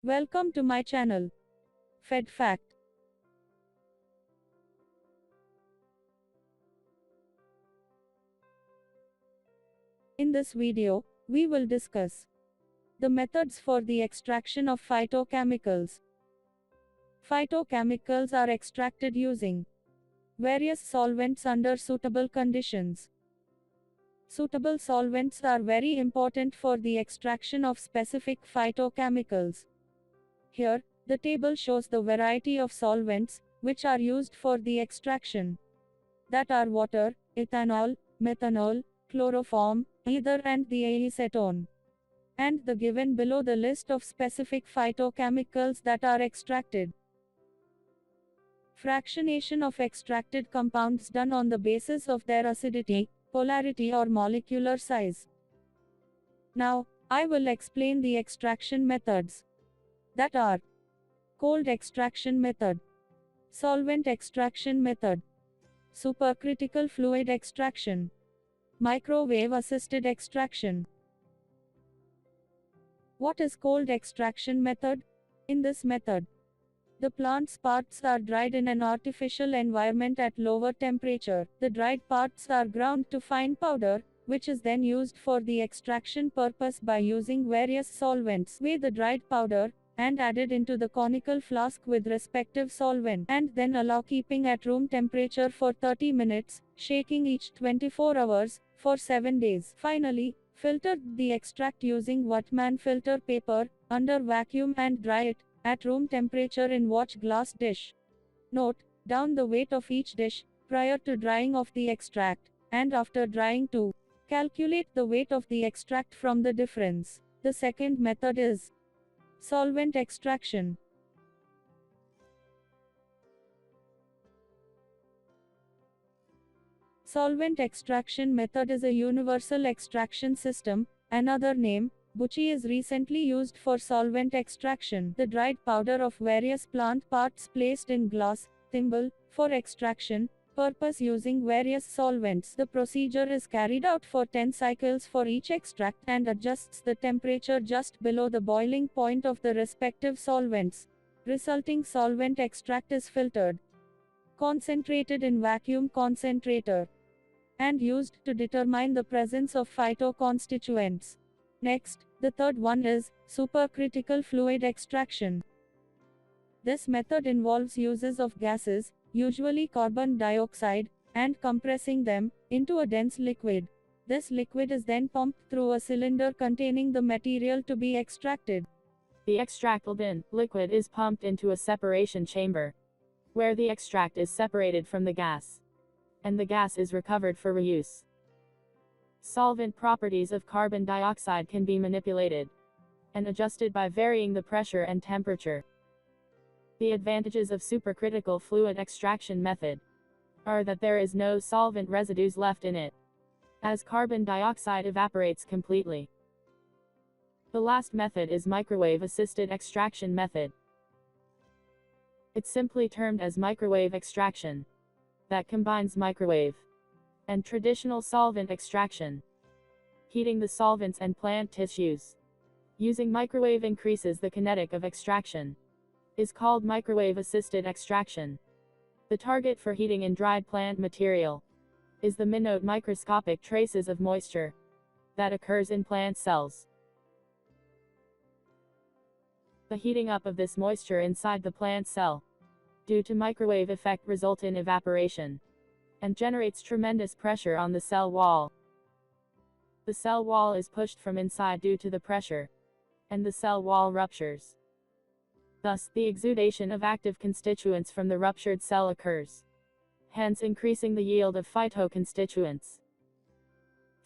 Welcome to my channel, Fed Fact. In this video, we will discuss the methods for the extraction of phytochemicals. Phytochemicals are extracted using various solvents under suitable conditions. Suitable solvents are very important for the extraction of specific phytochemicals. Here, the table shows the variety of solvents which are used for the extraction. That are water, ethanol, methanol, chloroform, ether and the acetone. And the given below the list of specific phytochemicals that are extracted. Fractionation of extracted compounds done on the basis of their acidity, polarity or molecular size. Now, I will explain the extraction methods. That are cold extraction method, solvent extraction method, supercritical fluid extraction, microwave assisted extraction. What is cold extraction method? In this method, the plant's parts are dried in an artificial environment at lower temperature. The dried parts are ground to fine powder, which is then used for the extraction purpose by using various solvents. Weigh the dried powder and added into the conical flask with respective solvent, and then allow keeping at room temperature for 30 minutes, shaking each 24 hours, for 7 days. Finally, filter the extract using Whatman filter paper, under vacuum and dry it, at room temperature in watch glass dish. Note, down the weight of each dish, prior to drying of the extract, and after drying too. Calculate the weight of the extract from the difference. The second method is solvent extraction. Solvent extraction method is a universal extraction system. Another name, Bucci, is recently used for solvent extraction. The dried powder of various plant parts placed in glass, thimble, for extraction purpose using various solvents. The procedure is carried out for 10 cycles for each extract and adjusts the temperature just below the boiling point of the respective solvents. Resulting solvent extract is filtered, concentrated in vacuum concentrator, and used to determine the presence of phytoconstituents. Next, the third one is supercritical fluid extraction. This method involves uses of gases, usually carbon dioxide, and compressing them into a dense liquid. This liquid is then pumped through a cylinder containing the material to be extracted. The extracted liquid is pumped into a separation chamber, where the extract is separated from the gas, and the gas is recovered for reuse. Solvent properties of carbon dioxide can be manipulated and adjusted by varying the pressure and temperature. The advantages of supercritical fluid extraction method are that there is no solvent residues left in it, as carbon dioxide evaporates completely. The last method is microwave assisted extraction method. It's simply termed as microwave extraction, that combines microwave and traditional solvent extraction. Heating the solvents and plant tissues using microwave increases the kinetic of extraction, is called microwave assisted extraction. The target for heating in dried plant material is the minute microscopic traces of moisture that occurs in plant cells. The heating up of this moisture inside the plant cell, due to microwave effect, result in evaporation and generates tremendous pressure on the cell wall. The cell wall is pushed from inside due to the pressure, and the cell wall ruptures. Thus, the exudation of active constituents from the ruptured cell occurs, hence increasing the yield of phytoconstituents.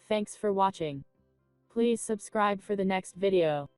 Thanks for watching. Please subscribe for the next video.